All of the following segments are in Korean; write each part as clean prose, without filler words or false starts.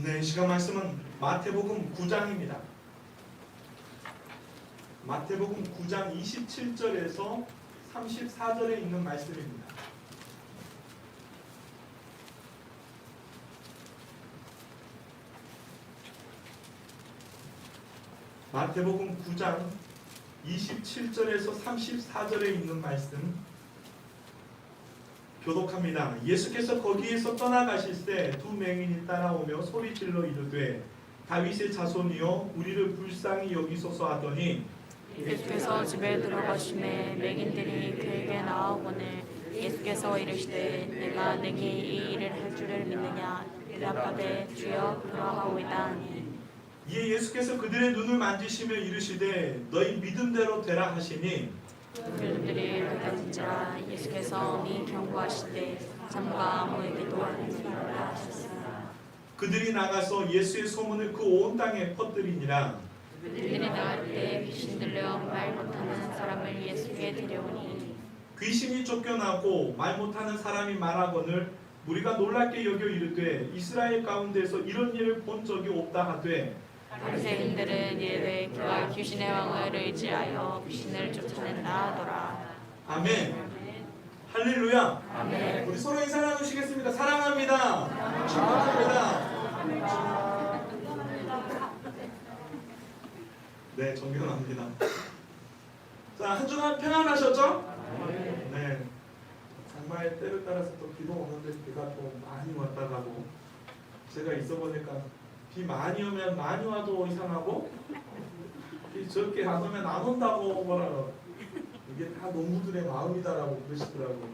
네, 이 시간 말씀은 마태복음 9장입니다. 마태복음 9장 27절에서 34절에 있는 말씀입니다. 마태복음 9장 27절에서 34절에 있는 말씀 교독합니다. 예수께서 거기에서 떠나가실 때 두 맹인이 따라오며 소리질러 이르되 다윗의 자손이여 우리를 불쌍히 여기소서 하더니 예수께서 집에 들어가시매 맹인들이 그에게 나아오거늘 예수께서 이르시되 내가 내게 이 일을 할 줄을 믿느냐 대답하되 주여 그러하오이다 하니 이에 예수께서 그들의 눈을 만지시며 이르시되 너희 믿음대로 되라 하시니 그들이 받아진지라 예수께서 니 경고하시되 잠과 아무에게도 하지 말라 하셨으나 그들이 나가서 예수의 소문을 그 온 땅에 퍼뜨리니라. 그들이 나갈 때 귀신 들려 말 못하는 사람을 예수께 데려오니 귀신이 쫓겨나고 말 못하는 사람이 말하거늘 우리가 놀랍게 여겨 이르되 이스라엘 가운데서 이런 일을 본 적이 없다 하되 바리새인들은 이르되 그가 귀신의 왕을 의지하여 귀신을 쫓아낸다 하더라. 아멘. 할렐루야. 아멘. 우리 서로 인사 나누시겠습니다. 사랑합니다. 축복합니다. 네, 존경합니다. 자, 한 주간 평안하셨죠? 네. 정말 때를 따라서 또 비도 오는데 비가 또 많이 왔다 가고 제가 있어 보니까 비 많이 오면 많이 와도 이상하고 비 적게 안 오면 안 온다고 뭐라 이게 다 농부들의 마음이다라고 그러시더라고요.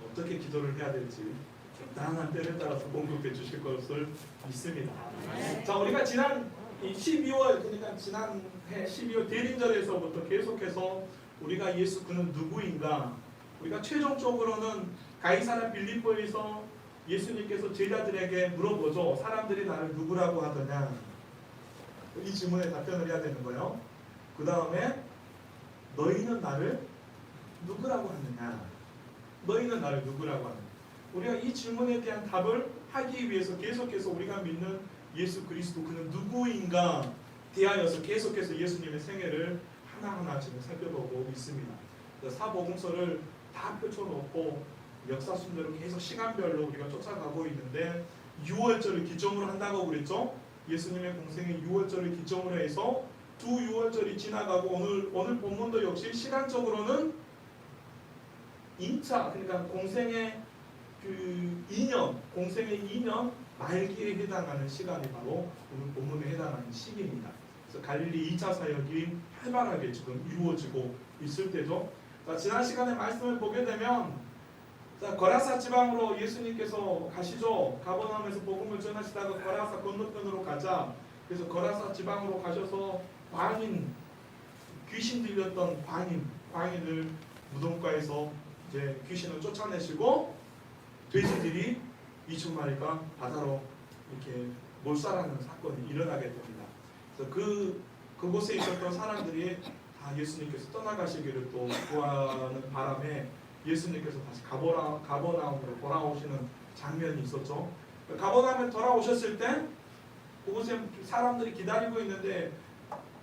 어떻게 기도를 해야 될지 적당한 때를 따라서 공급해 주실 것을 믿습니다. 자, 우리가 지난 12월 그러니까 지난해 12월 대림절에서부터 계속해서 우리가 예수 그는 누구인가 우리가 최종적으로는 가이사랴 빌립보에서 예수님께서 제자들에게 물어보죠. 사람들이 나를 누구라고 하더냐. 이 질문에 답변을 해야 되는 거예요. 그 다음에 너희는 나를 누구라고 하느냐. 너희는 나를 누구라고 하느냐. 우리가 이 질문에 대한 답을 하기 위해서 계속해서 우리가 믿는 예수 그리스도 그는 누구인가 대하여서 계속해서 예수님의 생애를 하나하나 지금 살펴보고 있습니다. 사복음서를 다 펼쳐놓고 역사 순대로 계속 시간별로 우리가 쫓아가고 있는데 6월절을 기점으로 한다고 그랬죠? 예수님의 공생의 6월절을 기점으로 해서 두 6월절이 지나가고 오늘 본문도 역시 시간적으로는 인차 그러니까 공생의 그 2년 공생의 2년 말기에 해당하는 시간이 바로 오늘 본문에 해당하는 시기입니다. 그래서 갈릴리 2차 사역이 활발하게 지금 이루어지고 있을 때죠. 자, 지난 시간에 말씀을 보게 되면 자, 거라사 지방으로 예수님께서 가시죠. 가버나움에서 복음을 전하시다가 거라사 건너편으로 가자. 그래서 거라사 지방으로 가셔서 광인 귀신 들렸던 광인을 무덤가에서 이제 귀신을 쫓아내시고 돼지들이 2,000마리가 바다로 이렇게 몰살하는 사건이 일어나게 됩니다. 그래서 그곳에 있었던 사람들이 다 예수님께서 떠나가시기를 또 구하는 바람에 예수님께서 다시 가버나움으로 돌아오시는 장면이 있었죠. 가버나움에 돌아오셨을 때 그곳에 사람들이 기다리고 있는데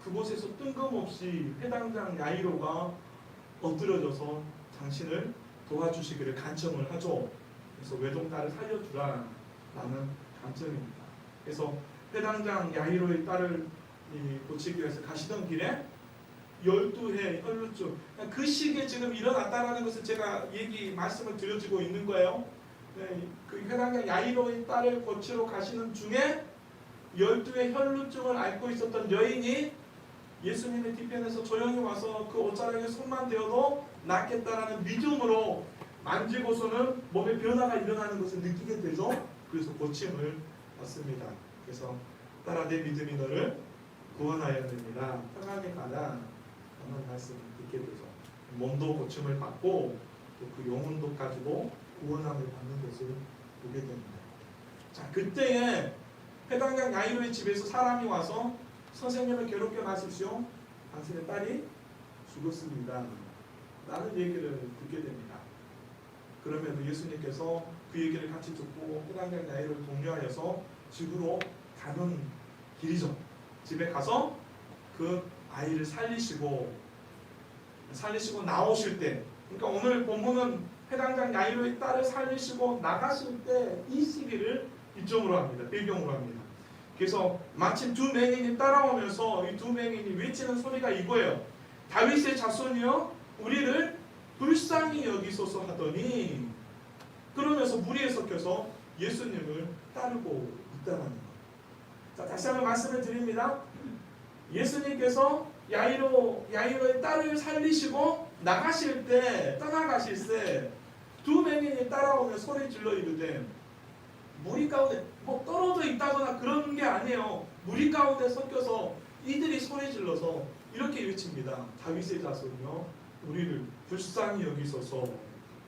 그곳에서 뜬금없이 회당장 야이로가 엎드려져서 당신을 도와주시기를 간청을 하죠. 그래서 외동딸을 살려주라 라는 간청입니다. 그래서 회당장 야이로의 딸을 고치기 위해서 가시던 길에 12해 혈루증 그 시기에 지금 일어났다는 것을 제가 말씀을 드려지고 있는 거예요. 네, 그 회당장 야이로의 딸을 고치러 가시는 중에 12해 혈루증을 앓고 있었던 여인이 예수님의 뒤편에서 조용히 와서 그 옷자락에 손만 대어도 낫겠다라는 믿음으로 만지고서는 몸에 변화가 일어나는 것을 느끼게 되죠. 그래서 고침을 받습니다. 그래서 딸아 내 믿음이 너를 구원하였느니라 평안히 가라 라는 말씀을 듣게 되죠. 몸도 고침을 받고 또 그 영혼도 가지고 구원함을 받는 것을 보게 됩니다. 자, 그때에 회당장 야이로의 집에서 사람이 와서 선생님을 괴롭게 마십시오. 당신의 딸이 죽었습니다. 라는 얘기를 듣게 됩니다. 그럼에도 예수님께서 그 얘기를 같이 듣고 해당장 야이로를 독려하여서 집으로 가는 길이죠. 집에 가서 그 아이를 살리시고 나오실 때, 그러니까 오늘 본문은 해당장 야이로의 딸을 살리시고 나가실 때 이 시기를 이점으로 합니다. 배경으로 합니다. 그래서 마침 두 맹인이 따라오면서 이 두 맹인이 외치는 소리가 이거예요. 다윗의 자손이여 우리를 불쌍히 여기소서 하더니, 그러면서 무리에 섞여서 예수님을 따르고 있다는 것. 자, 다시 한번 말씀을 드립니다. 예수님께서 야이로의 딸을 살리시고 나가실 때, 떠나가실 때 두 맹인이 따라오며 소리 질러 이르되, 무리 가운데 뭐 떨어져 있다거나 그런 게 아니에요. 무리 가운데 섞여서 이들이 소리 질러서 이렇게 외칩니다. 다윗의 자손이여 우리를 불쌍히 여기소서.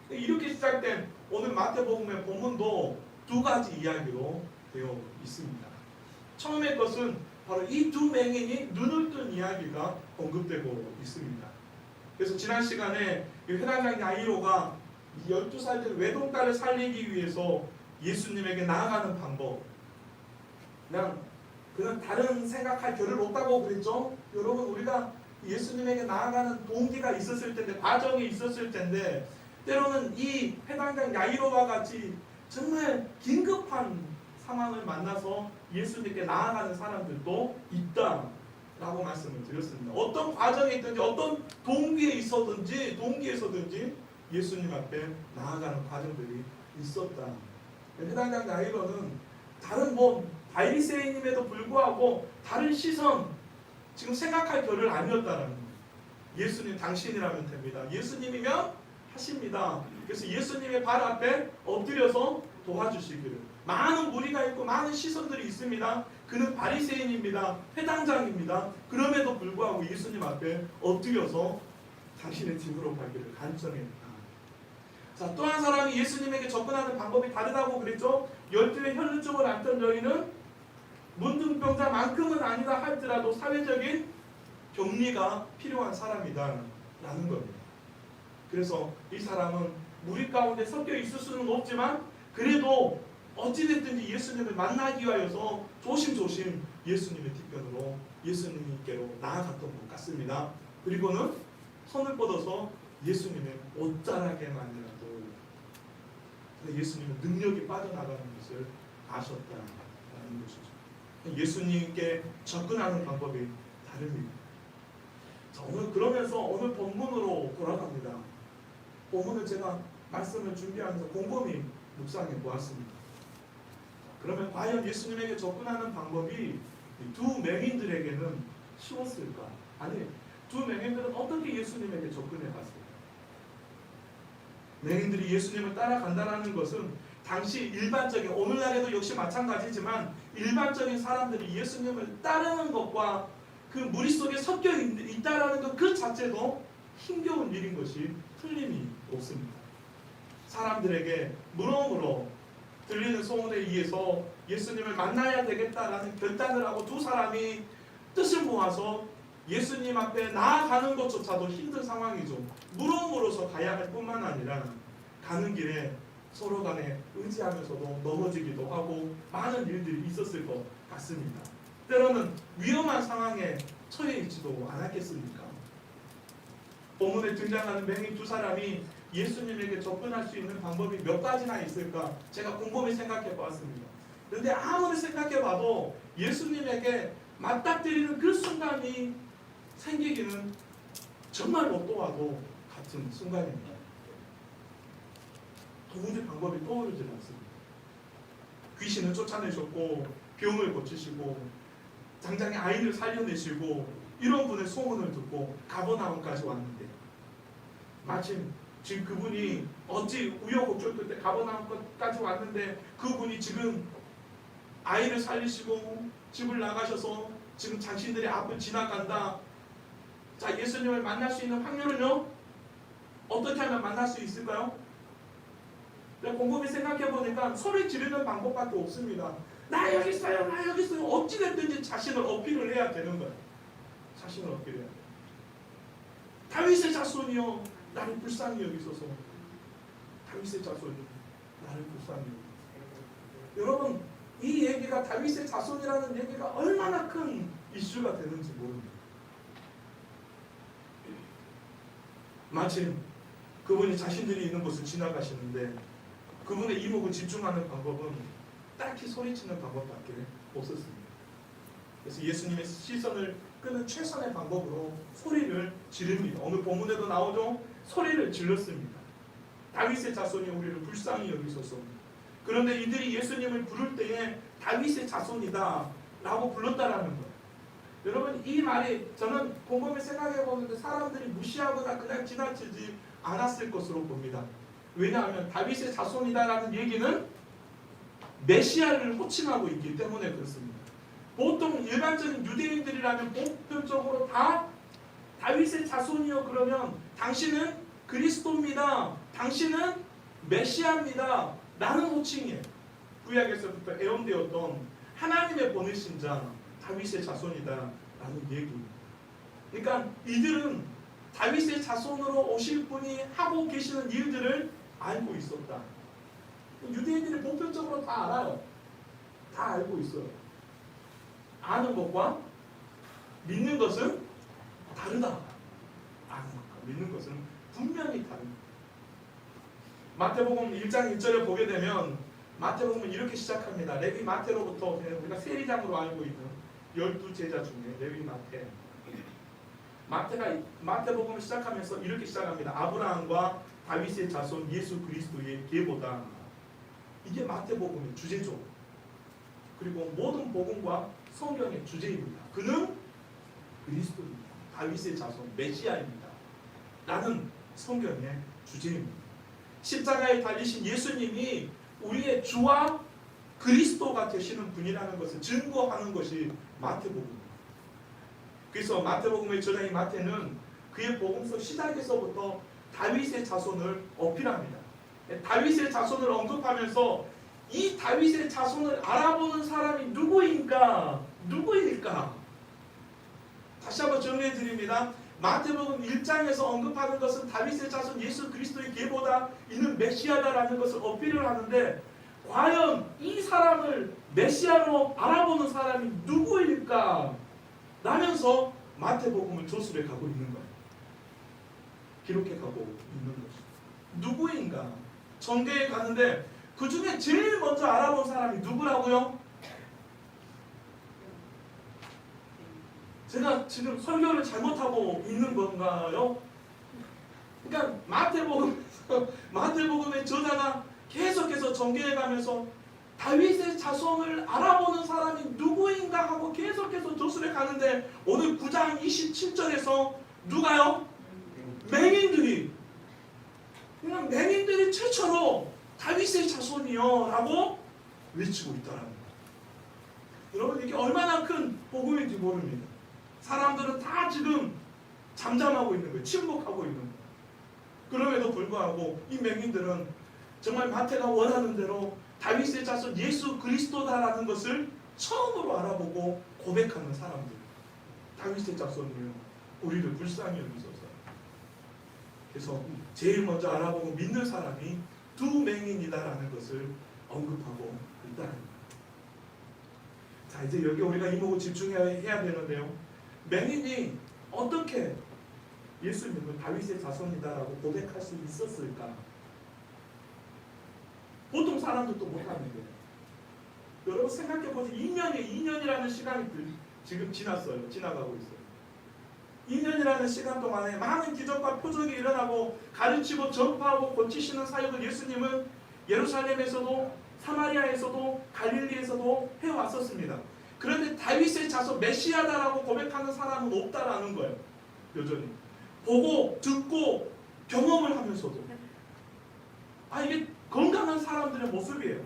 이렇게 시작된 오늘 마태복음의 본문도 두 가지 이야기로 되어 있습니다. 처음의 것은 바로 이 두 맹인이 눈을 뜬 이야기가 언급되고 있습니다. 그래서 지난 시간에 해당장 야이로가 12살 된 외동딸을 살리기 위해서 예수님에게 나아가는 방법, 그냥 다른 생각할 겨를 없다고 그랬죠. 여러분, 우리가 예수님에게 나아가는 동기가 있었을 텐데, 과정이 있었을 텐데, 때로는 이 해당장 야이로와 같이 정말 긴급한 상황을 만나서 예수님께 나아가는 사람들도 있다라고 말씀을 드렸습니다. 어떤 과정에 있든지 어떤 동기에서든지 예수님 앞에 나아가는 과정들이 있었다. 해당장 야이로는 다른 바리새인임에도 불구하고 다른 시선, 지금 생각할 겨를 아니었다라는 거예요. 예수님 당신이라면 됩니다. 예수님이면 하십니다. 그래서 예수님의 발 앞에 엎드려서 도와주시기를. 많은 무리가 있고 많은 시선들이 있습니다. 그는 바리새인입니다. 회당장입니다. 그럼에도 불구하고 예수님 앞에 엎드려서 당신의 집으로 가기를 간청했다. 자, 또 한 사람이 예수님에게 접근하는 방법이 다르다고 그랬죠. 12의 혈루증을 앓던 여인은 문둥병자만큼은 아니다 할지라도 사회적인 격리가 필요한 사람이다 라는 겁니다. 그래서 이 사람은 무리 가운데 섞여 있을 수는 없지만 그래도 어찌됐든지 예수님을 만나기 위하여서 조심조심 예수님의 뒤편으로 예수님께로 나아갔던 것 같습니다. 그리고는 손을 뻗어서 예수님의 옷자락에만이라도 예수님의 능력이 빠져나가는 것을 아셨다라는 것이죠. 예수님께 접근하는 방법이 다릅니다. 자, 오늘 본문으로 돌아갑니다. 본문을 제가 말씀을 준비하면서 곰곰이 묵상해 보았습니다. 그러면 과연 예수님에게 접근하는 방법이 두 맹인들에게는 쉬웠을까? 아니, 두 맹인들은 어떻게 예수님에게 접근해 갔을까? 맹인들이 예수님을 따라간다는 것은 당시 일반적인, 오늘날에도 역시 마찬가지지만 일반적인 사람들이 예수님을 따르는 것과 그 무리 속에 섞여 있다라는 것 그 자체도 힘겨운 일인 것이 틀림이 없습니다. 사람들에게 물어물어 들리는 소문에 의해서 예수님을 만나야 되겠다라는 결단을 하고 두 사람이 뜻을 모아서 예수님 앞에 나아가는 것조차도 힘든 상황이죠. 물어물어서 가야 할 뿐만 아니라 가는 길에 서로 간에 의지하면서도 넘어지기도 하고 많은 일들이 있었을 것 같습니다. 때로는 위험한 상황에 처해 있지도 않았겠습니까? 본문에 등장하는 맹인 두 사람이 예수님에게 접근할 수 있는 방법이 몇 가지나 있을까? 제가 곰곰이 생각해 보았습니다. 그런데 아무리 생각해 봐도 예수님에게 맞닥뜨리는 그 순간이 생기기는 정말 로또와도 같은 순간입니다. 도무지 방법이 떠오르지 않습니다. 귀신을 쫓아내셨고 병을 고치시고 장장의 아이를 살려내시고 이런 분의 소문을 듣고 가버나움까지 왔는데 마침 지금 그분이 어찌 우여곡절 끝에 가버나움까지 왔는데 그분이 지금 아이를 살리시고 집을 나가셔서 지금 당신들의 앞을 지나간다. 자, 예수님을 만날 수 있는 확률은요? 어떻게 하면 만날 수 있을까요? 곰곰이 생각해 보니까 소리 지르는 방법밖에 없습니다. 나 여기 있어요, 나 여기 있어요. 어찌됐든지 자신을 어필을 해야 되는 거예요. 자신을 어필해야 돼요. 다윗의 자손이여 나를 불쌍히 여기소서. 다윗의 자손이 나를 불쌍히 여기소서. 여러분, 이 얘기가 다윗의 자손이라는 얘기가 얼마나 큰 이슈가 되는지 모릅니다. 마침 그분이 자신들이 있는 곳을 지나가시는데 그분의 이목을 집중하는 방법은 딱히 소리치는 방법밖에 없었습니다. 그래서 예수님의 시선을 끄는 최선의 방법으로 소리를 지릅니다. 오늘 본문에도 나오죠. 소리를 질렀습니다. 다윗의 자손이 우리를 불쌍히 여기소서. 그런데 이들이 예수님을 부를 때에 다윗의 자손이다 라고 불렀다라는 거예요. 여러분, 이 말이 저는 곰곰이 생각해 보는데 사람들이 무시하거나 그냥 지나치지 않았을 것으로 봅니다. 왜냐하면 다윗의 자손이다라는 얘기는 메시아를 호칭하고 있기 때문에 그렇습니다. 보통 일반적인 유대인들이라면 보편적으로 다 다윗의 자손이요 그러면 당신은 그리스도입니다, 당신은 메시아입니다 라는 호칭이에요. 구약에서부터 애용되었던 하나님의 보내신 자 다윗의 자손이다 라는 얘기입니다. 그러니까 이들은 다윗의 자손으로 오실 분이 하고 계시는 일들을 알고 있었다. 유대인들이 보편적으로 다 알아요. 다 알고 있어요. 아는 것과 믿는 것은 다르다. 아는 것과 믿는 것은 분명히 다릅니다. 마태복음 1장 1절에 보게 되면 마태복음은 이렇게 시작합니다. 레위 마태로부터 우리가 세리장으로 알고 있는 12제자 중에 레위 마태복음을 시작하면서 이렇게 시작합니다. 아브라함과 다윗의 자손 예수 그리스도의 계보다. 이게 마태복음의 주제죠. 그리고 모든 복음과 성경의 주제입니다. 그는 그리스도입니다. 다윗의 자손 메시아입니다. 라는 성경의 주제입니다. 십자가에 달리신 예수님이 우리의 주와 그리스도가 되시는 분이라는 것을 증거하는 것이 마태복음입니다. 그래서 마태복음의 저자인 마태는 그의 복음서 시작에서부터 다윗의 자손을 어필합니다. 다윗의 자손을 언급하면서 이 다윗의 자손을 알아보는 사람이 누구일까? 다시 한번 정리해 드립니다. 마태복음 1장에서 언급하는 것은 다윗의 자손 예수 그리스도의 계보다 이는 메시아다라는 것을 어필을 하는데 과연 이 사람을 메시아로 알아보는 사람이 누구일까? 라면서 마태복음을 조술해 가고 있는 거예요. 기록해 가고 있는 것이죠. 누구인가? 전개해 가는데 그 중에 제일 먼저 알아본 사람이 누구라고요? 제가 지금 설교를 잘못하고 있는 건가요? 그러니까 마태복음의 저자가 계속해서 전개해가면서 다윗의 자손을 알아보는 사람이 누구인가 하고 계속해서 조술해 가는데 오늘 9장 27절에서 누가요? 맹인들이 그냥 맹인들이 최초로 다윗의 자손이요 라고 외치고 있다라는 거예요. 여러분, 이게 얼마나 큰 복음인지 모릅니다. 사람들은 다 지금 잠잠하고 있는 거예요. 침묵하고 있는 거예요. 그럼에도 불구하고 이 맹인들은 정말 마태가 원하는 대로 다윗의 자손 예수 그리스도다라는 것을 처음으로 알아보고 고백하는 사람들. 다윗의 자손이요 우리를 불쌍히 여기소서. 그래서 제일 먼저 알아보고 믿는 사람이 두 맹인이다라는 것을 언급하고 있다는 거예요. 자, 이제 여기 우리가 이목을 집중해야 되는데요. 맹인이 어떻게 예수님은 다윗의 자손이다라고 고백할 수 있었을까? 보통 사람들도 못하는 거예요. 여러분 생각해보세요. 2년이라는 시간이 지금 지나가고 있어요. 2년이라는 시간 동안에 많은 기적과 표적이 일어나고 가르치고 전파하고 고치시는 사역을 예수님은 예루살렘에서도 사마리아에서도 갈릴리에서도 해왔었습니다. 그런데 다윗의 자손 메시아다라고 고백하는 사람은 없다라는 거예요. 여전히 보고 듣고 경험을 하면서도 이게 건강한 사람들의 모습이에요.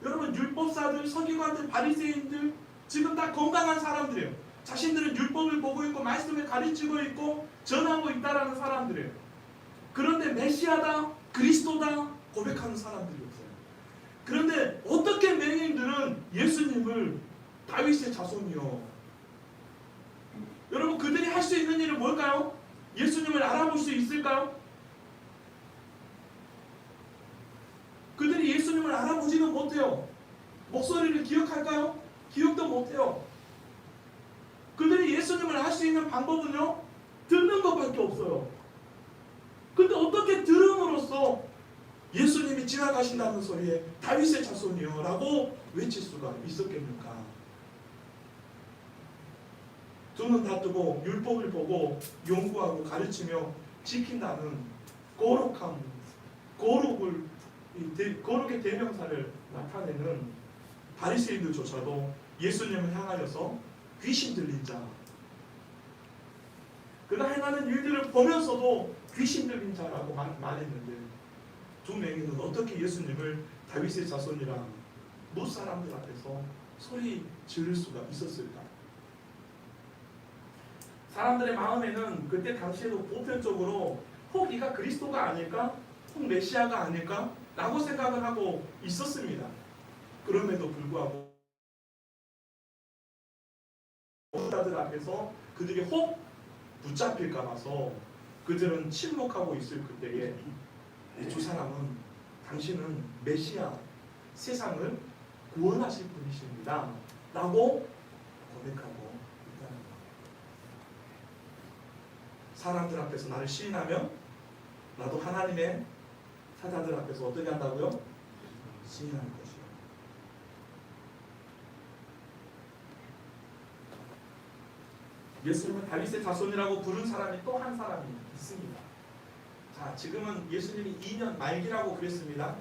여러분, 율법사들, 서기관들, 바리새인들 지금 다 건강한 사람들이에요. 자신들은 율법을 보고 있고 말씀을 가르치고 있고 전하고 있다라는 사람들이에요. 그런데 메시아다, 그리스도다 고백하는 사람들이 없어요. 그런데 어떻게 맹인들은 예수님을 다윗의 자손이요? 여러분, 그들이 할 수 있는 일은 뭘까요? 예수님을 알아볼 수 있을까요? 예수님을 알아보지는 못해요. 목소리를 기억할까요? 기억도 못해요. 그들이 예수님을 알 수 있는 방법은요, 듣는 것밖에 없어요. 근데 어떻게 들음으로써 예수님이 지나가신다는 소리에 다윗의 자손이요 라고 외칠 수가 있었겠는가? 두 눈 다 뜨고 율법을 보고 연구하고 가르치며 지킨다는 거룩함, 거룩의 대명사를 나타내는 바리새인들조차도 예수님을 향하여서 귀신 들린 자, 그가 행하는 일들을 보면서도 귀신 들린 자라고 말했는데, 두 맹인은 어떻게 예수님을 다윗의 자손이라 무사람들 앞에서 소리 지를 수가 있었을까? 사람들의 마음에는 그때 당시에도 보편적으로 혹 이가 그리스도가 아닐까? 혹 메시아가 아닐까? 라고 생각을 하고 있었습니다. 그럼에도 불구하고 목사들 앞에서 그들이 혹 붙잡힐까 봐서 그들은 침묵하고 있을 그때에 두 사람은 당신은 메시아, 세상을 구원하실 분이십니다 라고 고백하고 있다는 것. 사람들 앞에서 나를 시인하면 나도 하나님의 사자들 앞에서 어떻게 한다고요? 시인할 것이요. 예수님은 다윗의 자손이라고 부른 사람이 또 한 사람이 있습니다. 자, 지금은 예수님이 2년 말기라고 그랬습니다.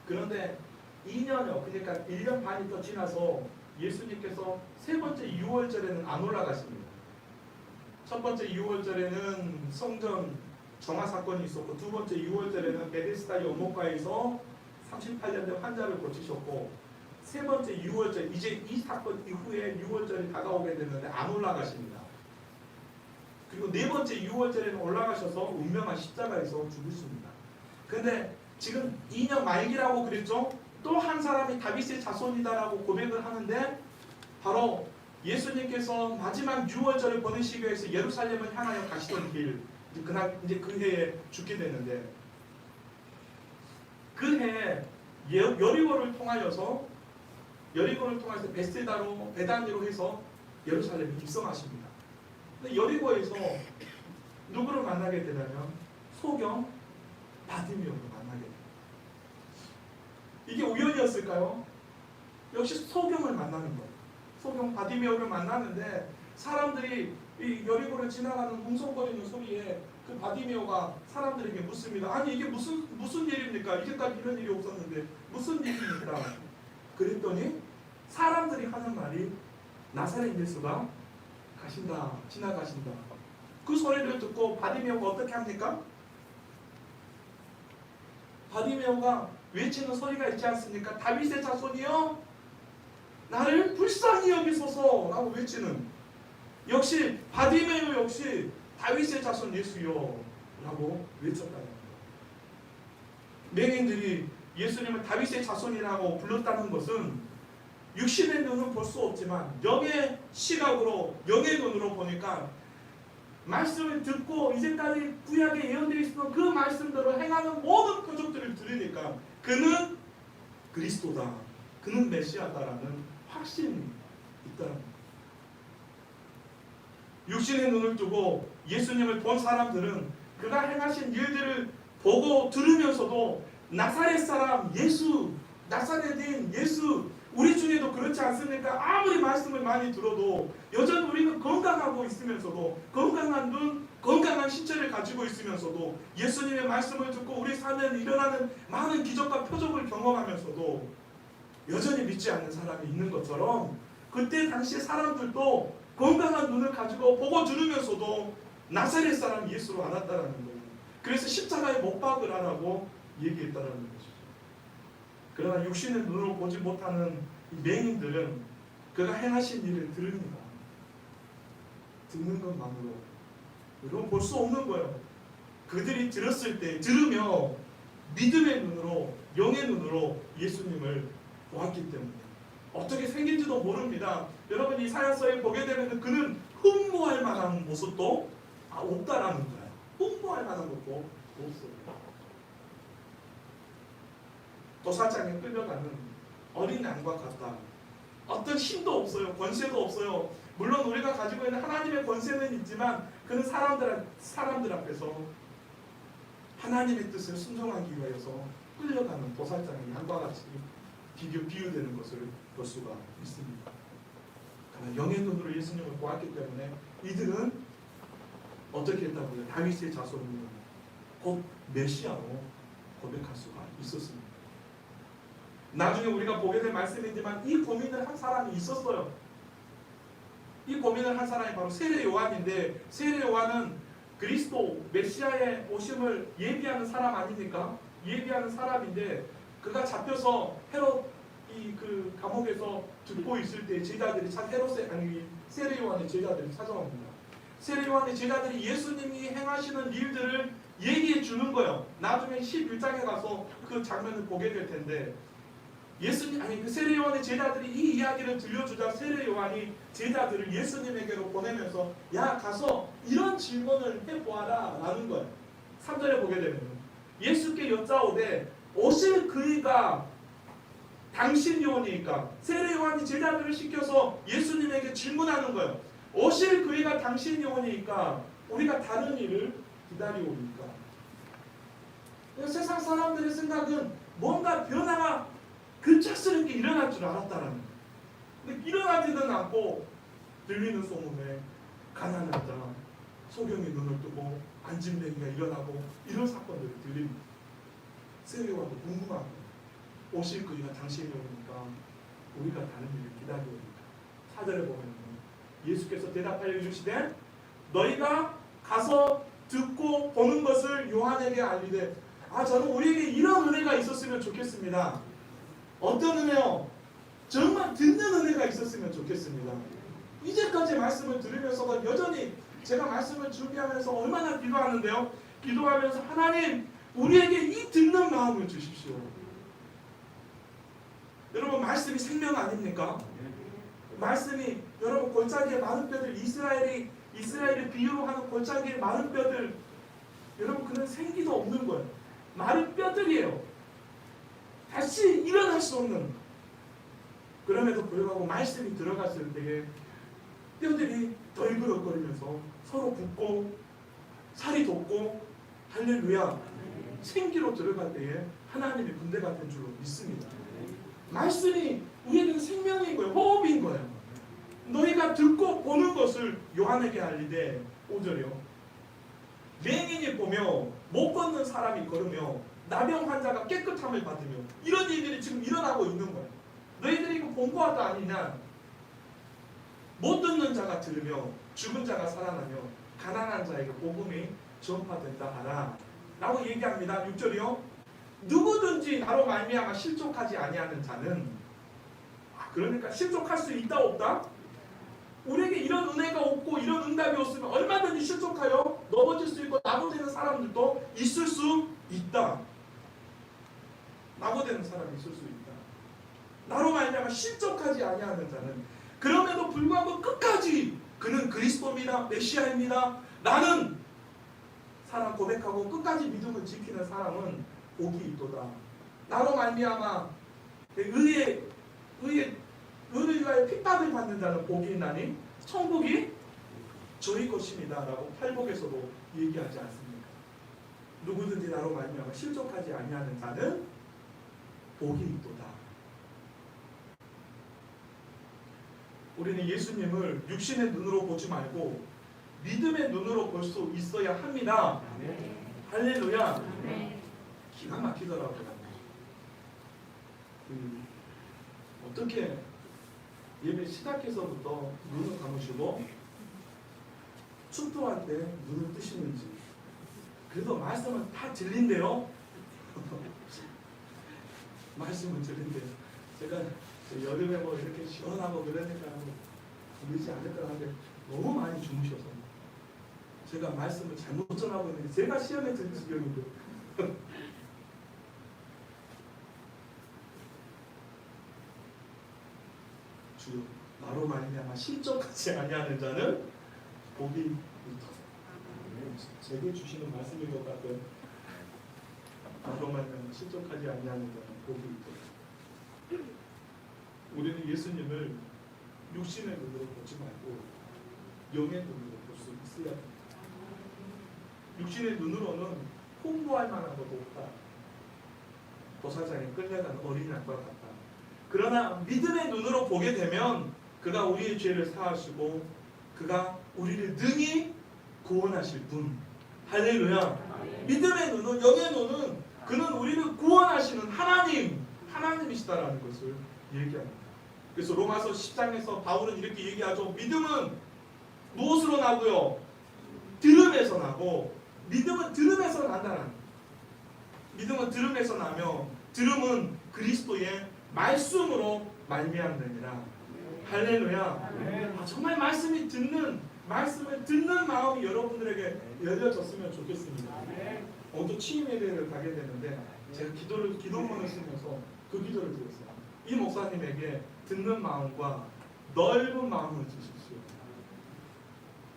그런데 2년이요, 그러니까 1년 반이 더 지나서 예수님께서 세 번째 유월절에는 안 올라가십니다. 첫 번째 유월절에는 성전 정화 사건이 있었고, 두 번째 유월절에는 베데스다 연못가에서 38년 된 환자를 고치셨고, 세 번째 유월절, 이제 이 사건 이후에 유월절이 다가오게 됐는데 안 올라가십니다. 그리고 네 번째 유월절에는 올라가셔서 운명한 십자가에서 죽으십니다. 근데 지금 2년 말기라고 그랬죠? 또 한 사람이 다윗의 자손이다라고 고백을 하는데, 바로 예수님께서 마지막 유월절을 보내시기 위해서 예루살렘을 향하여 가시던 길, 그날 이제 그 해에 죽게 됐는데, 그 해에 여리고를 통하여서 베세다로 베다니로 해서 예루살렘에 입성하십니다. 근데 여리고에서 누구를 만나게 되냐면 소경 바디메오를 만나게 됩니다. 이게 우연이었을까요? 역시 소경을 만나는 거예요. 소경 바디메오를 만나는데, 사람들이 이 여리고를 지나가는 웅성거리는 소리에 그 바디메오가 사람들에게 묻습니다. 아니 이게 무슨 일입니까? 이제까지 이런 일이 없었는데 무슨 일입니까? 그랬더니 사람들이 하는 말이 나사렛 예수가 가신다, 지나가신다. 그 소리를 듣고 바디메오가 어떻게 합니까? 바디메오가 외치는 소리가 있지 않습니까? 다윗의 자손이여 나를 불쌍히 여기소서 라고 외치는, 역시 바디메오 역시 다윗의 자손 예수여 라고 외쳤다는 거예요. 맹인들이 예수님을 다윗의 자손이라고 불렀다는 것은 육신의 눈은 볼 수 없지만 영의 시각으로, 영의 눈으로 보니까 말씀을 듣고 이제까지 구약에 예언되어 있었던 그 말씀대로 행하는 모든 표적들을 들으니까 그는 그리스도다, 그는 메시아다라는 확신이 있다는 거예요. 육신의 눈을 뜨고 예수님을 본 사람들은 그가 행하신 일들을 보고 들으면서도 나사렛 사람 예수, 나사렛인 예수, 우리 중에도 그렇지 않습니까? 아무리 말씀을 많이 들어도 여전히 우리는 건강하고 있으면서도, 건강한 눈, 건강한 신체를 가지고 있으면서도, 예수님의 말씀을 듣고 우리 삶에 일어나는 많은 기적과 표적을 경험하면서도 여전히 믿지 않는 사람이 있는 것처럼, 그때 당시에 사람들도 건강한 눈을 가지고 보고 들으면서도 나사렛 사람 예수로 알았다라는 거예요. 그래서 십자가에 못 박으라고 얘기했다라는 것이죠. 그러나 육신의 눈으로 보지 못하는 이 맹인들은 그가 행하신 일을 들으니까, 듣는 것만으로 이건 볼 수 없는 거예요. 그들이 들었을 때, 들으며 믿음의 눈으로, 영의 눈으로 예수님을 보았기 때문에 어떻게 생긴지도 모릅니다. 여러분 이사야서에 보게 되면 그는 흠모할 만한 모습도 없다라는 거예요. 흠모할 만한 것도 없어요. 또 도살장에 끌려가는 어린 양과 같다. 어떤 힘도 없어요. 권세도 없어요. 물론 우리가 가지고 있는 하나님의 권세는 있지만 그는 사람들 앞에서 하나님의 뜻을 순종하기 위하여서 끌려가는 도살장의 양과 같이 비유되는 것을 볼 수가 있습니다. 그러나 영의 눈으로 예수님을 보았기 때문에 이들은 어떻게 했다고요? 다윗의 자손이요 곧 메시아로 고백할 수가 있었습니다. 나중에 우리가 보게 될 말씀이지만 이 고민을 한 사람이 있었어요. 이 고민을 한 사람이 바로 세례 요한인데, 세례 요한은 그리스도 메시아의 오심을 예비하는 사람 아닙니까? 예비하는 사람인데 그가 잡혀서 헤롯 그 감옥에서 듣고 있을 때 제자들이 세례 요한의 제자들이 찾아옵니다. 세례 요한의 제자들이 예수님이 행하시는 일들을 얘기해 주는 거예요. 나중에 11장에 가서 그 장면을 보게 될 텐데 그 세례 요한의 제자들이 이 이야기를 들려주자 세례 요한이 제자들을 예수님에게로 보내면서 야 가서 이런 질문을 해보아라 라는 거예요. 3절에 보게 되면 예수께 여짜오되 오실 그이가 당신이 오니까, 세례 요한이 제자들을 시켜서 예수님에게 질문하는 거예요. 오실 그이가 당신이 오니까 우리가 다른 일을 기다리오니까. 세상 사람들의 생각은 뭔가 변화가 급작스럽게 일어날 줄 알았다라는 거예요. 근데 일어나지는 않고 들리는 소문에 가난한 자, 소경이 눈을 뜨고 안진뱅이가 일어나고 이런 사건들이 들립니다. 세례요한도 궁금한 거예요. 오실 그이가 당신이 오니까 우리가 다른 일을 기다리오니까. 4절에 보면 예수께서 대답하여 이르시되 너희가 가서 듣고 보는 것을 요한에게 알리되. 저는 우리에게 이런 은혜가 있었으면 좋겠습니다. 어떤 은혜요? 정말 듣는 은혜가 있었으면 좋겠습니다. 이제까지 말씀을 들으면서도 여전히 제가 말씀을 준비하면서 얼마나 기도하는데요. 기도하면서 하나님 우리에게 이 듣는 마음을 주십시오. 여러분 말씀이 생명 아닙니까? 말씀이 여러분 골짜기에 마른 뼈들, 이스라엘을 비유로 하는 골짜기에 마른 뼈들, 여러분 그는 생기도 없는 거예요. 마른 뼈들이에요. 다시 일어날 수 없는. 그럼에도 불구하고 말씀이 들어갔을 때에 뼈들이 덜그럭거리면서 서로 붙고 살이 돋고 할렐루야 생기로 들어갈 때에 하나님의 군대가 된 줄로 믿습니다. 말씀이 우리에게는 생명인 거예요. 호흡인 거예요. 너희가 듣고 보는 것을 요한에게 알리되. 5절이요. 맹인이 보며 못 걷는 사람이 걸으며 나병 환자가 깨끗함을 받으며 이런 일들이 지금 일어나고 있는 거예요. 너희들이 이거 본 거 아니냐? 못 듣는 자가 들으며 죽은 자가 살아나며 가난한 자에게 복음이 전파된다 하라 라고 얘기합니다. 6절이요. 누구든지 나로 말미암아 실족하지 아니하는 자는, 그러니까 실족할 수 있다 없다? 우리에게 이런 은혜가 없고 이런 응답이 없으면 얼마든지 실족하여 넘어질 수 있고 낙오되는 사람들도 있을 수 있다. 낙오되는 사람이 있을 수 있다. 나로 말미암아 실족하지 아니하는 자는, 그럼에도 불구하고 끝까지 그는 그리스도입니다, 메시아입니다, 나는 사람 고백하고 끝까지 믿음을 지키는 사람은 복이 있도다. 나로 말미암아 의를 위하여 핍박을 받는 자는 복이 있나니 천국이 저희 것입니다 라고 팔복에서도 얘기하지 않습니까? 누구든지 나로 말미암아 실족하지 아니하는 자는 복이 있도다. 우리는 예수님을 육신의 눈으로 보지 말고 믿음의 눈으로 볼 수 있어야 합니다. 할렐루야. 기가 막히더라고요. 어떻게 예배 시작해서부터 눈을 감으시고 축도할 때 눈을 뜨시는지. 그래도 말씀은 다 들린대요. 말씀은 들린대요. 제가 여름에 뭐 이렇게 시원하고 그러니까 들리지 않을 것 같은데 너무 많이 주무셔서 제가 말씀을 잘못 전하고 있는데 제가 시험에 들을 지경인데 주여 나로 말미암아 실족하지 아니하는 자는 복이 있다. 제게 주시는 말씀인 것 같아요. 나로 말미암아 실족하지 아니하는 자는 복이 있도다. 우리는 예수님을 육신의 눈으로 보지 말고 영의 눈으로 볼 수 있어야 합니다. 육신의 눈으로는 홍보할 만한 것도 없다. 도사장에 끌려간 어린양과 같다. 그러나 믿음의 눈으로 보게 되면 그가 우리의 죄를 사하시고 그가 우리를 능히 구원하실 분. 할렐루야. 믿음의 눈은, 영의 눈은 그는 우리를 구원하시는 하나님이시다라는 것을 얘기합니다. 그래서 로마서 10장에서 바울은 이렇게 얘기하죠. 믿음은 무엇으로 나고요? 들음에서 나고, 믿음은 들음에서 난다는. 믿음은 들음에서 나며 들음은 그리스도의 말씀으로 말미암느니라. 할렐루야. 정말 말씀을 듣는 마음이 여러분들에게 열려졌으면 좋겠습니다. 오늘 취임 예배를 가게 되는데 제가 기도문을 쓰면서 그 기도를 드렸어요. 이 목사님에게 듣는 마음과 넓은 마음을 주십시오.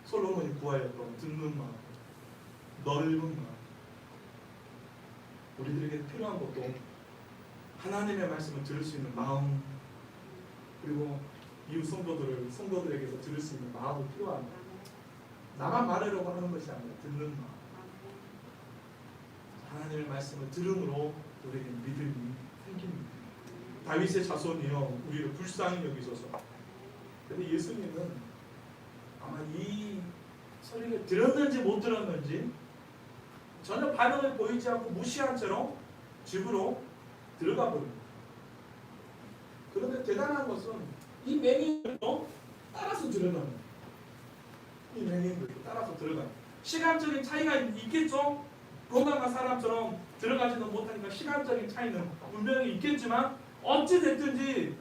솔로몬이 구하였던 듣는 마음, 넓은 마음. 우리들에게 필요한 것도 하나님의 말씀을 들을 수 있는 마음, 그리고 이웃 성도들에게서 들을 수 있는 마음이 필요합니다. 나만 말하려고 하는 것이 아니라 듣는 마음. 하나님의 말씀을 들음으로 우리에게 믿음이 생깁니다. 다윗의 자손이요 우리를 불쌍히 여기소서. 근데 예수님은 아마 이 소리를 들었는지 못 들었는지 전혀 반응을 보이지 않고 무시한 채로 집으로 들어가 버립니다. 그런데 대단한 것은 이 맹인들도 따라서 들어갑니다. 이 맹인들도 따라서 들어가요. 시간적인 차이가 있겠죠. 건강한 사람처럼 들어가지는 못하니까 시간적인 차이는 분명히 있겠지만 어찌 됐든지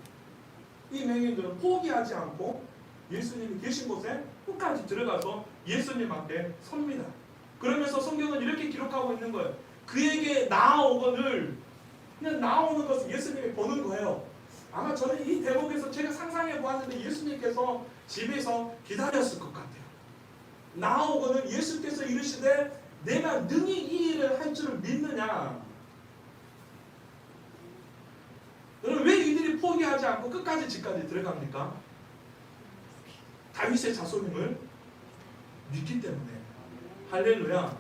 이 맹인들은 포기하지 않고 예수님이 계신 곳에 끝까지 들어가서 예수님 앞에 섭니다. 그러면서 성경은 이렇게 기록하고 있는 거예요. 그에게 나아오거늘, 그냥 나오는 것을 예수님이 보는 거예요. 아마 저는 이 대목에서 제가 상상해 보았는데 예수님께서 집에서 기다렸을 것 같아요. 나오거늘 예수께서 이르시되 내가 능히 이 일을 할 줄을 믿느냐. 여러분 왜 이들이 포기하지 않고 끝까지 집까지 들어갑니까? 다윗의 자손임을 믿기 때문에. 할렐루야.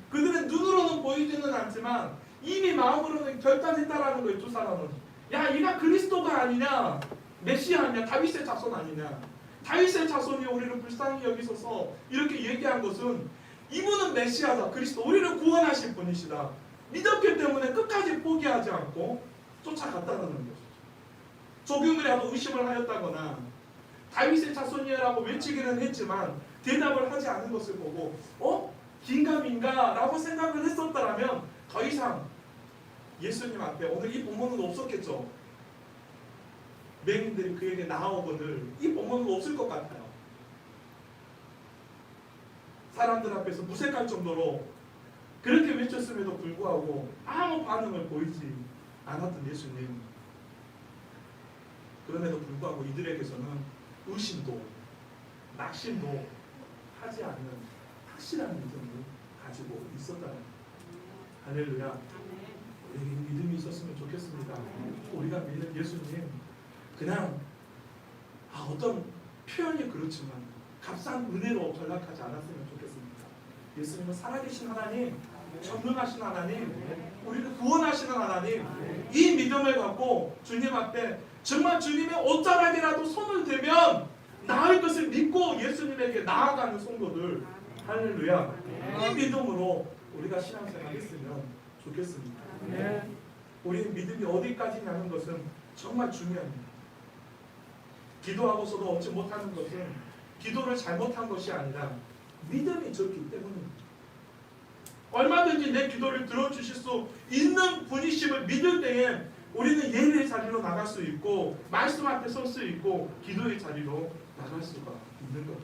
그들은 눈으로는 보이지는 않지만 이미 마음으로는 결단했다라는 거예요. 두 사람은. 야, 이가 그리스도가 아니냐, 메시아 아니냐, 다윗의 자손 아니냐. 다윗의 자손이 우리를 불쌍히 여기소서 이렇게 얘기한 것은 이분은 메시아다, 그리스도, 우리를 구원하실 분이시다 믿었기 때문에 끝까지 포기하지 않고 쫓아갔다는 것이죠. 조금이라도 의심을 하였다거나 다윗의 자손이라고 외치기는 했지만 대답을 하지 않은 것을 보고 긴가민가 라고 생각을 했었다면 더 이상 예수님 앞에 오늘 이 본문은 없었겠죠. 맹인들이 그에게 나아오거늘 이 본문은 없을 것 같아요. 사람들 앞에서 무색할 정도로 그렇게 외쳤음에도 불구하고 아무 반응을 보이지 않았던 예수님. 그럼에도 불구하고 이들에게서는 의심도 낙심도 하지 않는 확실한 믿음을 가지고 있었다는. 할렐루야. 우리에게 믿음이 있었으면 좋겠습니다. 우리가 믿는 예수님 그냥 어떤 표현이 그렇지만 값싼 은혜로 전락하지 않았으면 좋겠습니다. 예수님은 살아계신 하나님, 전능하신 하나님, 우리를 구원하시는 하나님, 이 믿음을 갖고 주님 앞에 정말 주님의 옷자락이라도 손을 대면 나을 것을 믿고 예수님에게 나아가는 성도들. 할렐루야. 이 믿음으로 우리가 신앙생활 했으면 좋겠습니다. 우리의 믿음이 어디까지냐는 것은 정말 중요합니다. 기도하고서도 얻지 못하는 것은 기도를 잘못한 것이 아니라 믿음이 적기 때문입니다. 얼마든지 내 기도를 들어주실 수 있는 분이심을 믿을 때에 우리는 예배의 자리로 나갈 수 있고 말씀 앞에 설 수 있고 기도의 자리로 나갈 수가 있는 것.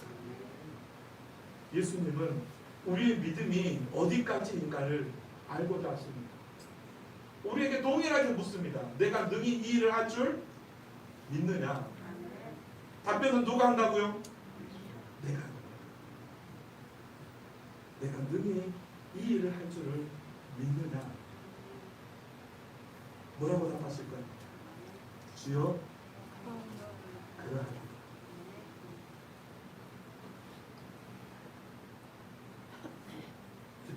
예수님은 우리의 믿음이 어디까지인가를 알고자 하십니다. 우리에게 동일하게 묻습니다. 내가 능히 이 일을 할 줄 믿느냐? 답변은 누가 한다고요? 내가 능히 이 일을 할 줄을 믿느냐? 뭐라고 답했을까요? 주여 그러하옵니다.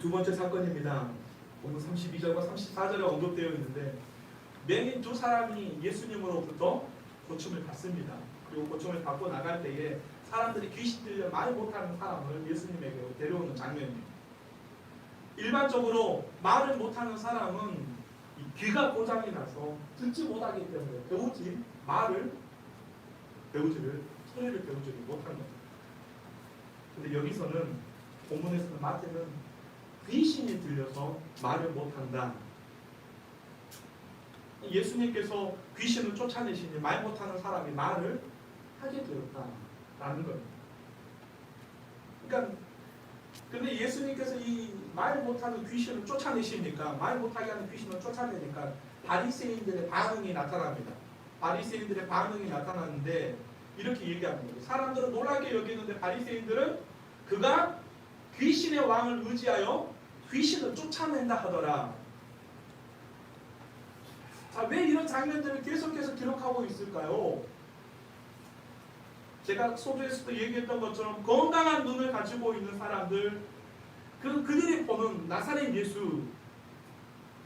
두 번째 사건입니다. 오늘 32절과 34절에 언급되어 있는데 맹인 두 사람이 예수님으로부터 고침을 받습니다. 그리고 고침을 받고 나갈 때에 사람들이 귀신 들려 말 못하는 사람을 예수님에게 데려오는 장면입니다. 일반적으로 말을 못하는 사람은 이 귀가 고장이 나서 듣지 못하기 때문에 소리를 배우지를 못한 겁니다. 근데 여기서는 본문에서는 마태는 귀신이 들려서 말을 못한다. 예수님께서 귀신을 쫓아내시니 말 못하는 사람이 말을 하게 되었다라는 겁니다. 그러니까 근데 예수님께서 이 말 못하는 귀신을 쫓아내시니까 말 못하게 하는 귀신을 쫓아내니까 바리새인들의 반응이 나타납니다. 바리새인들의 반응이 나타나는데 이렇게 얘기합니다. 사람들은 놀라게 여기는데 바리새인들은 그가 귀신의 왕을 의지하여 귀신을 쫓아낸다 하더라. 자, 왜 이런 장면들을 계속해서 기록하고 있을까요? 제가 소주에서도 얘기했던 것처럼 건강한 눈을 가지고 있는 사람들, 그들이 보는 나사렛 예수,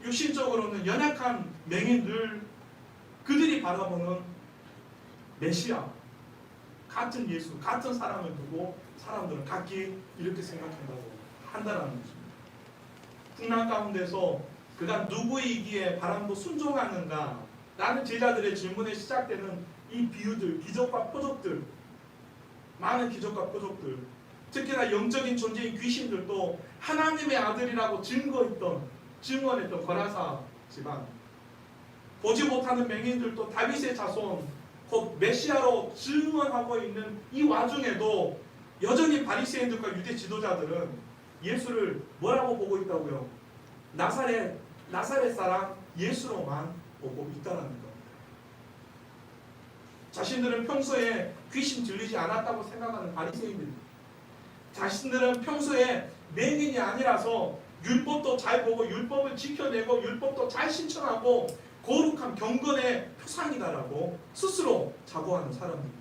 육신적으로는 연약한 맹인들, 그들이 바라보는 메시아, 같은 예수, 같은 사람을 두고 사람들은 각기 이렇게 한다는 것입니다. 풍랑 가운데서 그가 누구이기에 바람도 순종하는가? 라는 제자들의 질문에 시작되는 이 비유들, 기적과 표적들, 많은 기적과 표적들, 특히나 영적인 존재인 귀신들도 하나님의 아들이라고 증언했던 거라사 집안, 보지 못하는 맹인들도 다윗의 자손, 곧 메시아로 증언하고 있는 이 와중에도 여전히 바리새인들과 유대 지도자들은 예수를 뭐라고 보고 있다고요? 나사렛 사람 예수로만 보고 있다는 겁니다. 자신들은 평소에 귀신 들리지 않았다고 생각하는 바리새인들입니다. 자신들은 평소에 맹인이 아니라서 율법도 잘 보고 율법을 지켜내고 율법도 잘 실천하고 거룩한 경건의 표상이다라고 스스로 자부하는 사람입니다.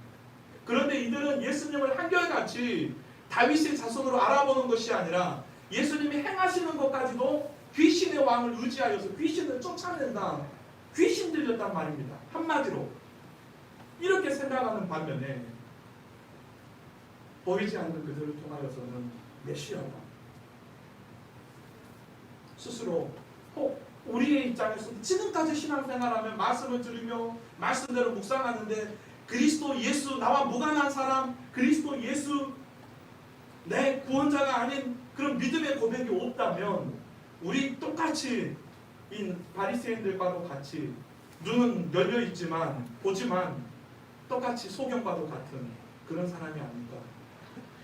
그런데 이들은 예수님을 한결같이 다윗의 자손으로 알아보는 것이 아니라 예수님이 행하시는 것까지도 귀신의 왕을 의지하여서 귀신을 쫓아낸다, 귀신 들렸단 말입니다. 한마디로 이렇게 생각하는 반면에 보이지 않는 그들을 통하여서는 메시아가 스스로 우리의 입장에서 지금까지 신앙생활하면 말씀을 들으며 말씀대로 묵상하는데 그리스도 예수, 나와 무관한 사람, 그리스도 예수 내 구원자가 아닌 그런 믿음의 고백이 없다면 우리 똑같이 이 바리새인들과도 같이 눈은 열려있지만 보지만 똑같이 소경과도 같은 그런 사람이 아닐까.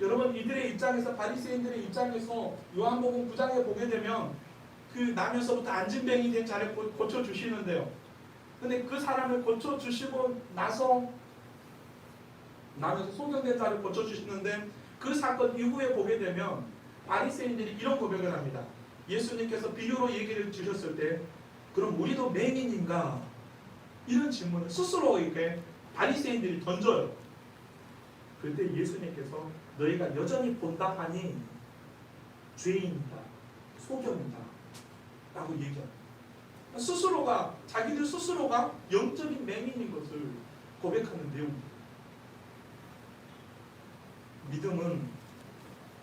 여러분, 이들의 입장에서, 바리새인들의 입장에서 요한복음 9장에 보게 되면 그 나면서부터 안진뱅이 된 자를 고쳐주시는데요. 근데 그 사람을 고쳐주시고 나서 나면서 소경된 자를 고쳐주시는데 그 사건 이후에 보게 되면 바리새인들이 이런 고백을 합니다. 예수님께서 비유로 얘기를 주셨을 때 그럼 우리도 맹인인가? 이런 질문을 스스로 이렇게 바리새인들이 던져요. 그때 예수님께서 너희가 여전히 본다 하니 죄인이다, 소경이다 라고 얘기합니다. 스스로가, 자기들 스스로가 영적인 맹인인 것을 고백하는 내용입니다. 믿음은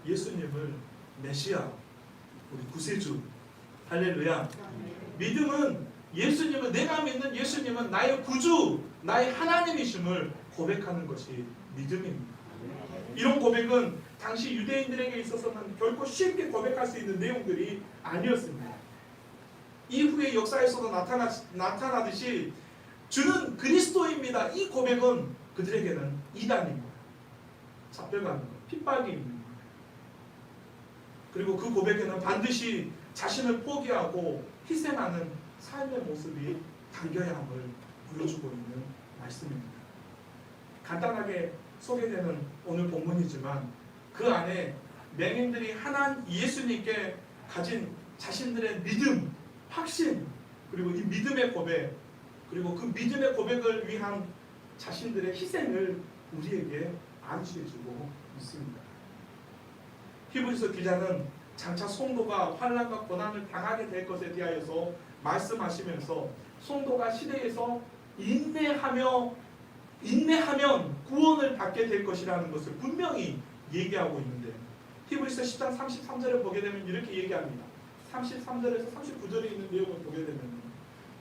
예수님을 메시아, 우리 구세주, 할렐루야. 믿음은 예수님은, 내가 믿는 예수님은 나의 구주, 나의 하나님이심을 고백하는 것이 믿음입니다. 이런 고백은 당시 유대인들에게 있어서는 결코 쉽게 고백할 수 있는 내용들이 아니었습니다. 이후의 역사에서도 나타나듯이 주는 그리스도입니다. 이 고백은 그들에게는 이단입니다. 잡혀가는 것, 핍박이 있는 것. 그리고 그 고백에는 반드시 자신을 포기하고 희생하는 삶의 모습이 담겨야 함을 보여주고 있는 말씀입니다. 간단하게 소개되는 오늘 본문이지만 그 안에 맹인들이 예수님께 가진 자신들의 믿음, 확신, 그리고 이 믿음의 고백, 그리고 그 믿음의 고백을 위한 자신들의 희생을 우리에게 암시해주고 있습니다. 히브리서 기자는 장차 성도가 환난과 고난을 당하게 될 것에 대하여서 말씀하시면서 성도가 시대에서 인내하면 구원을 받게 될 것이라는 것을 분명히 얘기하고 있는데, 히브리서 10장 33절을 보게 되면 이렇게 얘기합니다. 33절에서 39절에 있는 내용을 보게 되면,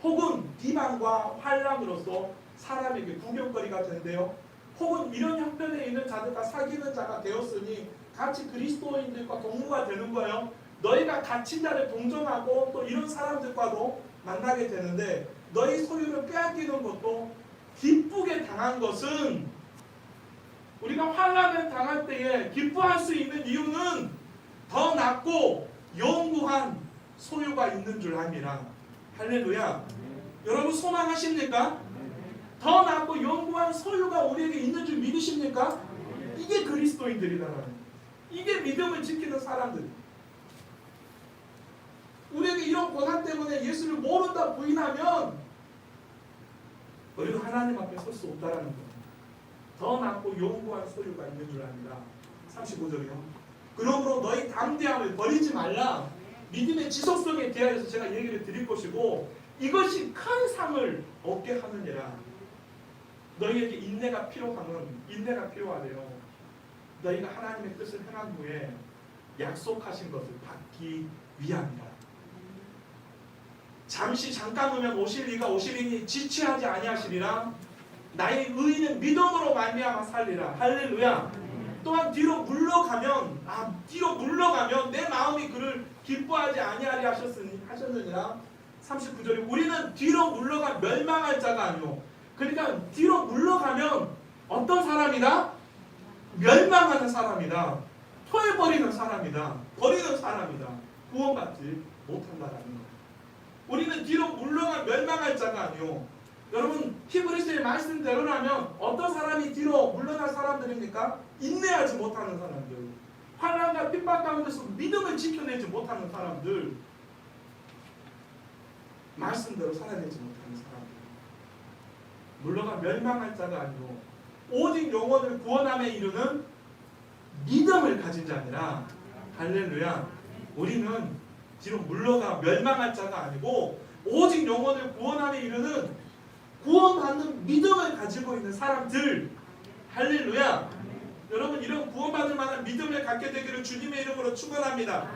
혹은 비방과 환난으로서 사람에게 구경거리가 된대요. 혹은 이런 형편에 있는 자들과 사귀는 자가 되었으니 같이 그리스도인들과 동무가 되는 거예요. 너희가 갇힌 자를 동정하고 또 이런 사람들과도 만나게 되는데, 너희 소유를 빼앗기는 것도 기쁘게 당한 것은, 우리가 환난을 당할 때에 기뻐할 수 있는 이유는 더 낫고 영구한 소유가 있는 줄 압니다. 할렐루야. 여러분 소망하십니까? 더 낫고 영구한 소유가 우리에게 있는 줄 믿으십니까? 이게 그리스도인들이라는, 이게 믿음을 지키는 사람들. 우리에게 이런 고난 때문에 예수를 모른다 부인하면 우리는 하나님 앞에 설 수 없다라는 겁니다. 더 낫고 영구한 소유가 있는 줄 압니다. 35절이요. 그러므로 너희 담대함을 버리지 말라. 믿음의 지속성에 대하여서 제가 얘기를 드릴 것이고, 이것이 큰 상을 얻게 하느니라. 너희에게 인내가 필요하대요. 너희가 하나님의 뜻을 행한 후에 약속하신 것을 받기 위함이라. 잠깐 후면 오실리가 오시리니 지체하지 아니하시리라. 나의 의인은 믿음으로 말미암아 살리라. 할렐루야. 또한 뒤로 물러가면 내 마음이 그를 기뻐하지 아니하리 하셨느니라. 39절에 우리는 뒤로 물러가 멸망할 자가 아니오. 그러니까 뒤로 물러가면 어떤 사람이다? 멸망하는 사람이다. 토해버리는 사람이다. 버리는 사람이다. 구원받지 못한다라는 거예요. 우리는 뒤로 물러가 멸망할 자가 아니오. 여러분 히브리서의 말씀대로라면 어떤 사람이 뒤로 물러날 사람들입니까? 인내하지 못하는 사람들, 환난과 핍박 가운데서 믿음을 지켜내지 못하는 사람들, 말씀대로 살아내지 못하는 사람들. 물러가 멸망할 자가 아니고 오직 영혼을 구원함에 이르는 믿음을 가진 자니라. 할렐루야. 우리는 뒤로 물러가 멸망할 자가 아니고 오직 영혼을 구원함에 이르는 구원받는 믿음을 가지고 있는 사람들. 할렐루야. 여러분 이런 구원받을 만한 믿음을 갖게 되기를 주님의 이름으로 축원합니다.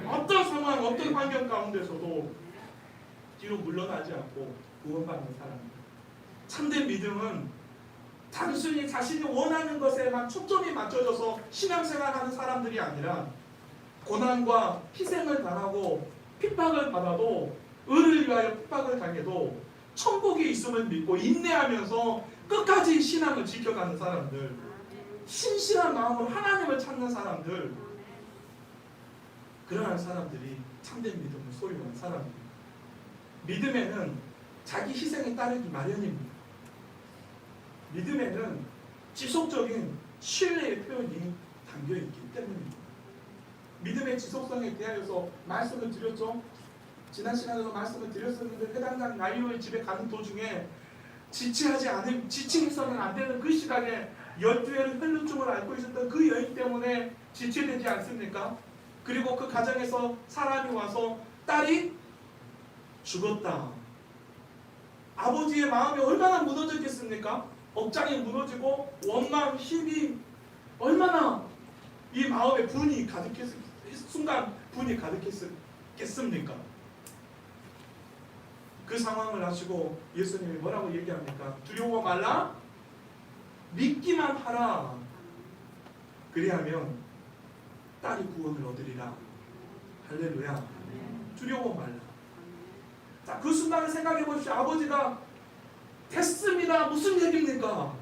어떤 상황, 어떤 환경 가운데서도 뒤로 물러나지 않고 구원받는 사람들. 참된 믿음은 단순히 자신이 원하는 것에만 초점이 맞춰져서 신앙생활하는 사람들이 아니라 고난과 희생을 당하고 핍박을 받아도, 의를 위하여 핍박을 당해도 천국이 있음을 믿고 인내하면서 끝까지 신앙을 지켜가는 사람들, 신실한 마음으로 하나님을 찾는 사람들, 그러한 사람들이 참된 믿음을 소유한 사람입니다. 믿음에는 자기 희생에 따르기 마련입니다. 믿음에는 지속적인 신뢰의 표현이 담겨있기 때문입니다. 믿음의 지속성에 대하여서 말씀을 드렸죠. 지난 시간에도 말씀을 드렸었는데, 회당장 나이로의 집에 가는 도중에 지체해서는 안 되는 그 시간에 12회를 혈루증을 앓고 있었던 그 여인 때문에 지체되지 않습니까? 그리고 그 가정에서 사람이 와서 딸이 죽었다. 아버지의 마음이 얼마나 무너졌겠습니까? 억장이 무너지고 원망, 시비, 얼마나 이 마음에 순간 분이 가득했겠습니까? 그 상황을 하시고 예수님이 뭐라고 얘기합니까? 두려워 말라, 믿기만 하라. 그리하면 딸이 구원을 얻으리라. 할렐루야. 두려워 말라. 자, 그 순간을 생각해 보십시오. 아버지가 됐습니다, 무슨 얘기입니까?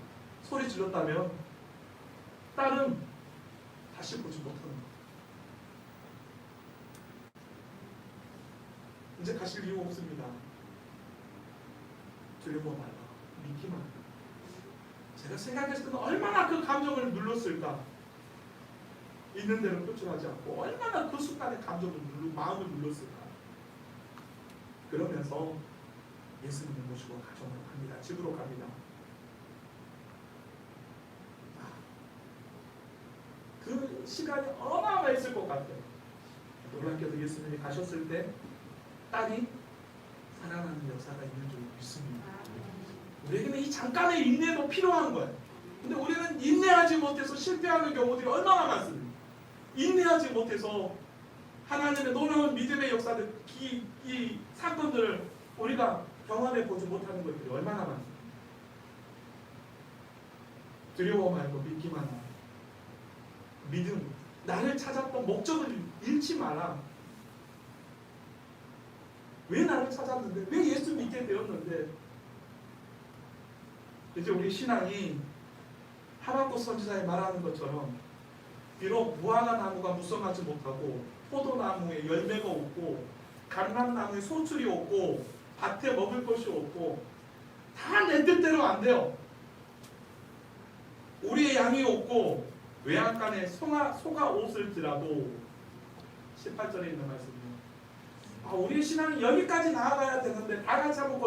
소리 질렀다면 딸은 다시 보지 못하는 거예요. 이제 가실 이유 없습니다. 두려워 말라, 믿기만 하라. 제가 생각했을 때는 얼마나 그 감정을 눌렀을까. 있는 대로 표출하지 않고 얼마나 그 순간에 마음을 눌렀을까. 그러면서 예수님을 모시고 가정으로 갑니다. 집으로 갑니다. 그 시간이 어마어마했을 것 같아요. 놀랍게도 예수님이 가셨을 때 딸이 살아나는 역사가 있는 줄 믿습니다. 우리에게는 이 잠깐의 인내도 필요한 거예요. 근데 우리는 인내하지 못해서 실패하는 경우들이 얼마나 많습니까? 인내하지 못해서 하나님의 놀라운 믿음의 역사들, 이 사건들을 우리가 경험해 보지 못하는 것들이 얼마나 많습니까? 두려워 말고 믿기만 하라. 믿음, 나를 찾았던 목적을 잃지 마라. 왜 나를 찾았는데, 왜 예수 믿게 되었는데, 이제 우리 신앙이 하박국 선지자의 말하는 것처럼 비록 무화과 나무가 무성하지 못하고 포도나무에 열매가 없고 감람나무에 소출이 없고 밭에 먹을 것이 없고 다 내 뜻대로 안 돼요. 우리의 양이 없고 외양간에 소가 없을지라도 18절에 있는 말씀이에요. 우리의 신앙이 여기까지 나아가야 되는데 다 같이 한번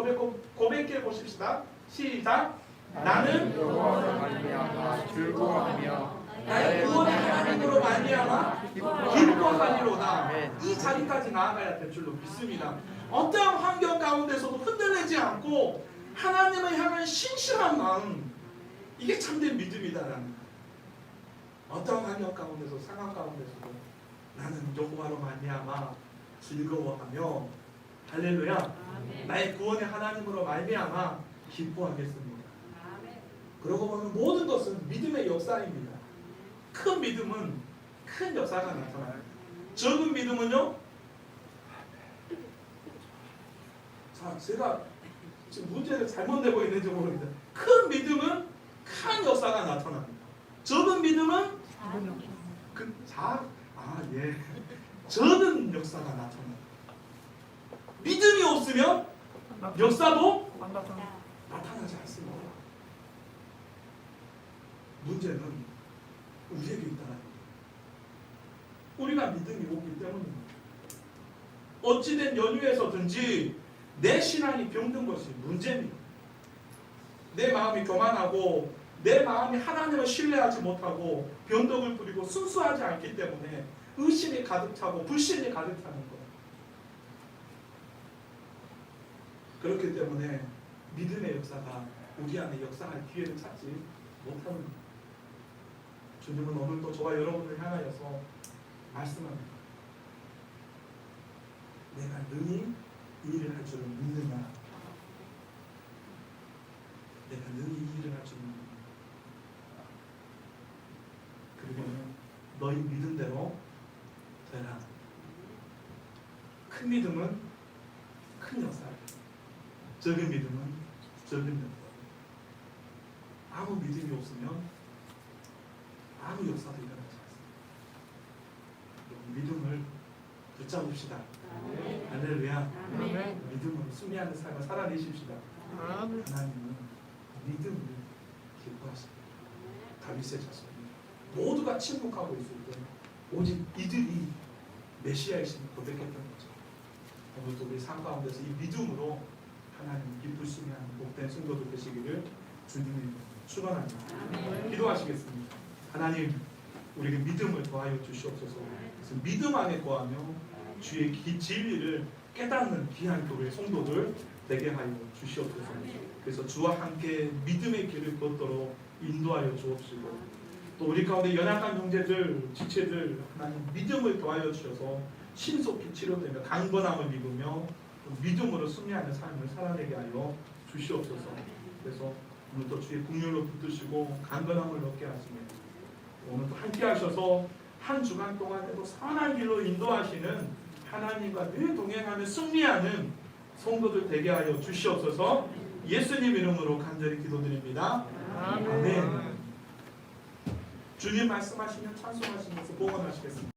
고백해 보십시다. 시작. 나는 여호와로 말미암아 즐거워하며 나의 구원의 하나님으로 말미암아 기뻐하리로다. 이 자리까지 나아가야 될 줄로 믿습니다. 어떠한 환경 가운데서도 흔들리지 않고 하나님을 향한 신실한 마음, 이게 참된 믿음이다라는, 어떠한 환경 가운데서 상황 가운데서도 나는 여호와로 말미암아 즐거워하며 할렐루야 나의 구원의 하나님으로 말미암아 기뻐하겠습니다. 그러고 보면 모든 것은 믿음의 역사입니다. 큰 믿음은 큰 역사가 나타나요. 적은 믿음은요, 자, 제가 지금 문제를 잘못 내고 있는지 모르겠는데, 큰 믿음은 큰 역사가 나타납니다. 적은 믿음은 적은 역사가 나타납니다. 믿음이 없으면 역사도 나타나지 않습니다. 문제는 우리에게 있다는 거예요. 우리가 믿음이 없기 때문입니다. 어찌된 연유에서든지 내 신앙이 병든 것이 문제입니다. 내 마음이 교만하고 내 마음이 하나님을 신뢰하지 못하고 변덕을 부리고 순수하지 않기 때문에 의심이 가득 차고 불신이 가득 차는 거예요. 그렇기 때문에 믿음의 역사가 우리 안에 역사할 기회를 찾지 못하는 거예요. 주님은 오늘도 저와 여러분을 향하여서 말씀합니다. 내가 능히 이 일을 할 줄을 믿느냐? 내가 능히 이 일을 할 줄을 믿느냐? 그러면 너희 믿음대로 되라. 큰 믿음은 큰 역사예요. 적은 믿음은 적은 역사. 아무 믿음이 없으면 아무 역사도 일어나지 않습니다. 믿음을 붙잡읍시다. 할렐루야. 믿음으로 승리하는 삶을 살아내십시다. 하나님은 믿음을 기뻐하십니다. 다윗의 자손이 모두가 침묵하고 있을 때 오직 이들이 메시아이심을 고백했던 거죠. 오늘도 우리 삶 가운데서 이 믿음으로 하나님 기쁠 승리하는 복된 성도들 되시기를 주님의 축원합니다. 기도하시겠습니다. 하나님, 우리에게 믿음을 더하여 주시옵소서. 그래서 믿음 안에 거하며 주의 진리를 깨닫는 귀한 교회 성도들 되게 하여 주시옵소서. 그래서 주와 함께 믿음의 길을 걷도록 인도하여 주옵시고, 또 우리 가운데 연약한 형제들, 지체들 하나님 믿음을 더하여 주셔서 신속히 치료되며 강건함을 입으며 믿음으로 승리하는 삶을 살아내게 하여 주시옵소서. 그래서 오늘도 주의 국률로 붙드시고 강건함을 얻게 하시며, 오늘도 함께 하셔서 한 주간 동안에도 선한 길로 인도하시는 하나님과 늘 동행하며 승리하는 성도들 되게 하여 주시옵소서. 예수님 이름으로 간절히 기도드립니다. 아멘. 주님 말씀하시면 찬송하시면서 봉헌하시겠습니다.